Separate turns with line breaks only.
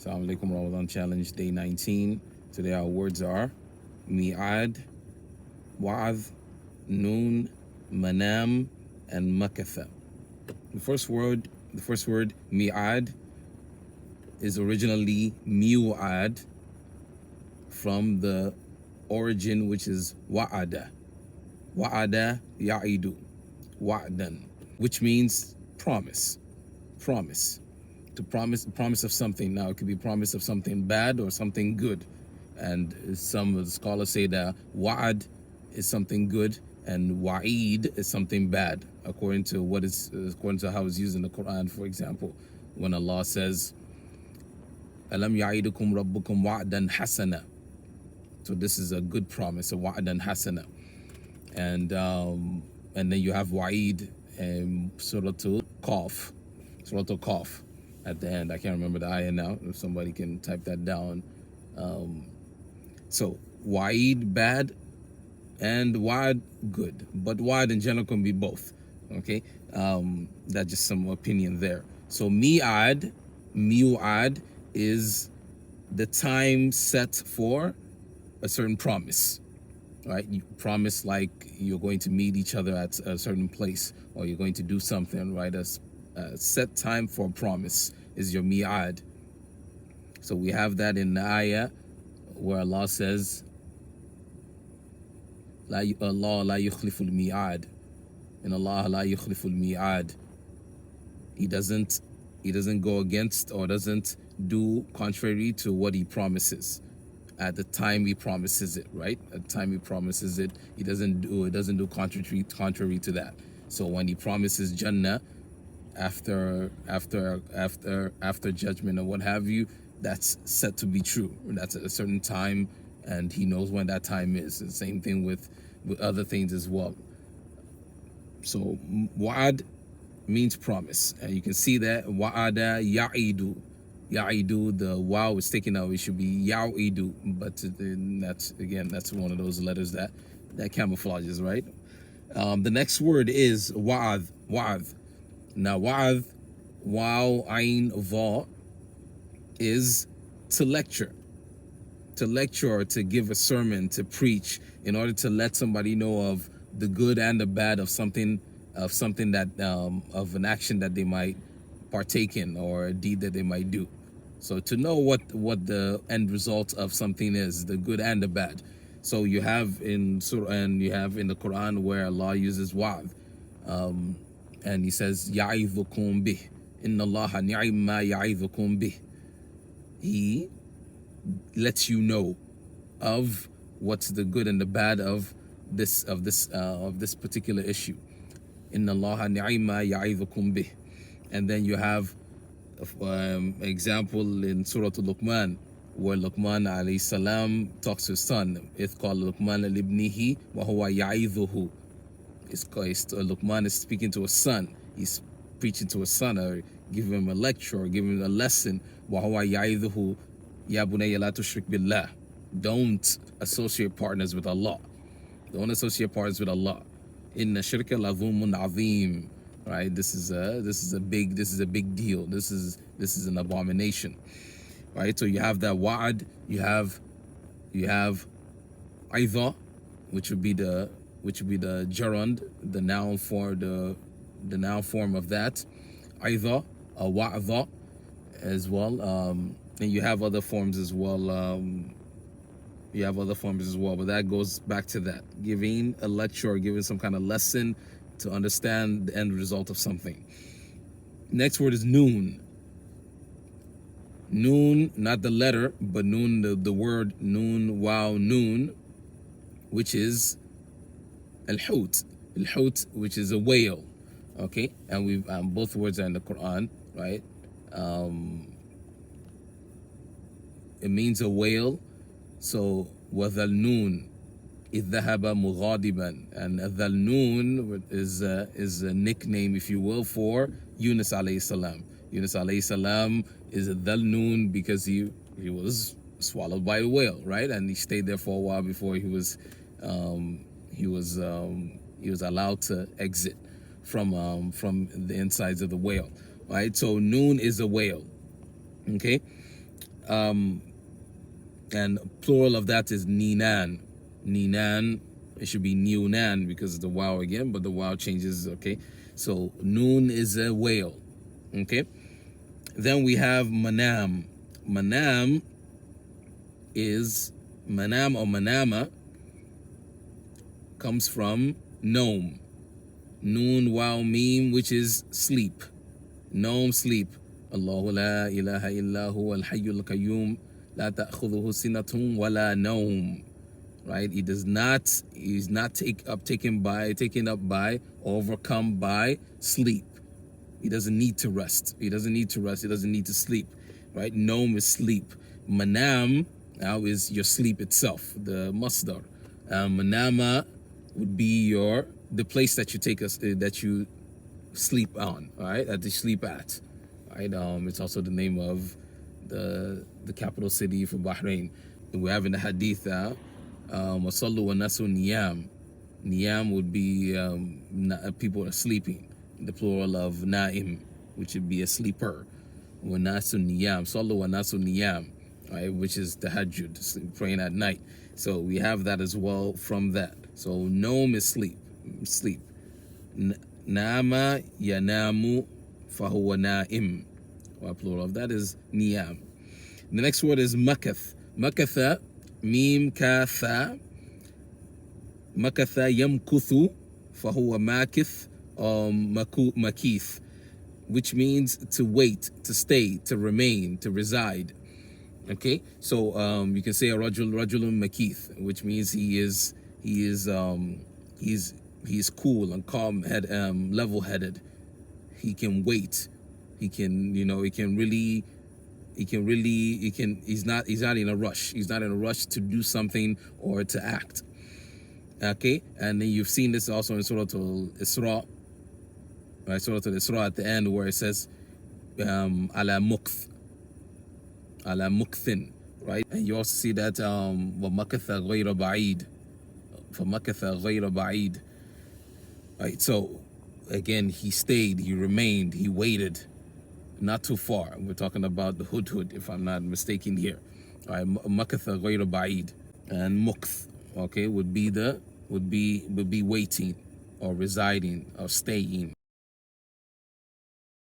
Assalamu alaikum Ramadan challenge day 19. Today our words are mi'ad, wa'adh, noon, manam, and makatha. The first word mi'ad is originally mi'ad from the origin which is wa'ada. Wa'ada ya'idu, wa'dan, which means promise. To promise of something. Now it could be promise of something bad or something good, and some of the scholars say that wa'ad is something good and wa'id is something bad, according to how it's used in the Quran. For example, when Allah says alam ya'idukum rabbukum wa'dan hasana, so this is a good promise, a wa'dan hasana. And then you have wa'id and Surah Qaf at the end. I can't remember the ayah now. If somebody can type that down. So wa'id bad and wa'ad good, but wa'ad in general can be both. Okay, that's just some opinion there. So mi'ad is the time set for a certain promise. Right, you promise like you're going to meet each other at a certain place, or you're going to do something. Right, a set time for a promise is your mi'ad. So we have that in the ayah where Allah says, Allah la yukhliful mi'ad, and Allah la yukhliful mi'ad. He doesn't go against or doesn't do contrary to what he promises. At the time he promises it, right? At the time he promises it, he doesn't do contrary to that. So when he promises Jannah after judgment or what have you, that's set to be true. That's at a certain time, and he knows when that time is. The same thing with other things as well. So wa'ad means promise, and you can see that wa'ada ya'idu. Ya'idu, the waw is taken out, it should be ya'idu, but that's one of those letters that camouflages, right? The next word is wa'adh. Now wa'adh, waw, ayn, va, is to lecture or to give a sermon, to preach, in order to let somebody know of the good and the bad of something that of an action that they might partake in, or a deed that they might do. So to know what the end result of something is, the good and the bad. So you have in Surah, and you have in the Quran where Allah uses wa'adh, and He says ya'idhukum bih, inna Allaha ni'ma ya'idhukum bih. He lets you know of what's the good and the bad of this particular issue. Inna Allaha ni'ma ya'idhukum bih. And then you have example in Surah Luqman, where Luqman alayhi salam talks to his son. It's called Luqman libnihi wa huwa ya'idhuhu. Luqman is speaking to a son. He's preaching to a son, or giving him a lecture, or giving him a lesson. Wa huwa ya'idhuhu ya bunayya la tushrik billah. Don't associate partners with Allah. Don't associate partners with Allah. Inna shirka la dhulmun azim. Right, this is a big deal. This is an abomination. Right, so you have that wa'ad, you have aidha, which would be the gerund, the noun form of that, aidha, wa'adha as well, and you have other forms as well. But that goes back to that, giving a lecture or giving some kind of lesson to understand the end result of something. Next word is noon. Noon, not the letter, but noon, the word noon, wow, noon, which is al-hut, which is a whale. Okay, and we've both words are in the Quran, right? It means a whale. So وَذَا النُّونَ إِذْ ذَهَبَ مُغَاضِبًا, and Dhal-Nun is a nickname, if you will, for Yunus alayhi salam. Yunus alayhi salam is a Dhal-Nun because he was swallowed by a whale, right? And he stayed there for a while before he was allowed to exit from the insides of the whale, right? So Nun is a whale, okay? And plural of that is ninan. Ninan, it should be niunan because of the wow again, but the wow changes, okay? So noon is a whale, okay? Then we have manam. Manam is, manam or manama comes from noam. Noon, wow, meme, which is sleep. Noam, sleep. Allahu la ilaha illa huwa al-hayyul qayyum la ta'khudhuhu sinatun wa la nawm. Right? He's not taken up by, overcome by sleep. He doesn't need to rest. He doesn't need to sleep. Right? Noam is sleep. Manam now is your sleep itself, the masdar. Manama would be the place that you that you sleep on, all right, that you sleep at, right? It's also the name of the capital city for Bahrain. We have in the hadith wasallu wa nasu niyam. Niyam would be people are sleeping, the plural of naim, which would be a sleeper. Wa nasu niyam, sallu wa nasu niyam, right, which is the tahajjud, praying at night. So we have that as well from that. So noam is sleep. Nama yanamu fahuwa naim. Or plural of that is niyam. The next word is makath. Makatha, mim katha. Makatha yamkuthu fahuwa makith or makith, which means to wait, to stay, to remain, to reside. Okay, so you can say a rajulun makith, which means he's cool and calm, level-headed. He can wait. He's not in a rush. He's not in a rush to do something or to act. Okay, and then you've seen this also in Surah Al-Isra, right? Surah Al-Isra at the end where it says ala mukthin, right? And you also see that وَمَكَثَ غَيْرَ بَعِيدٍ فَمَكَثَ غَيْرَ بَعِيدٍ. Right, so again, he stayed, he remained, he waited, not too far. We're talking about the hudhud, if I'm not mistaken here. All right, makatha ghayra ba'id, and mukth, okay, would be waiting or residing or staying.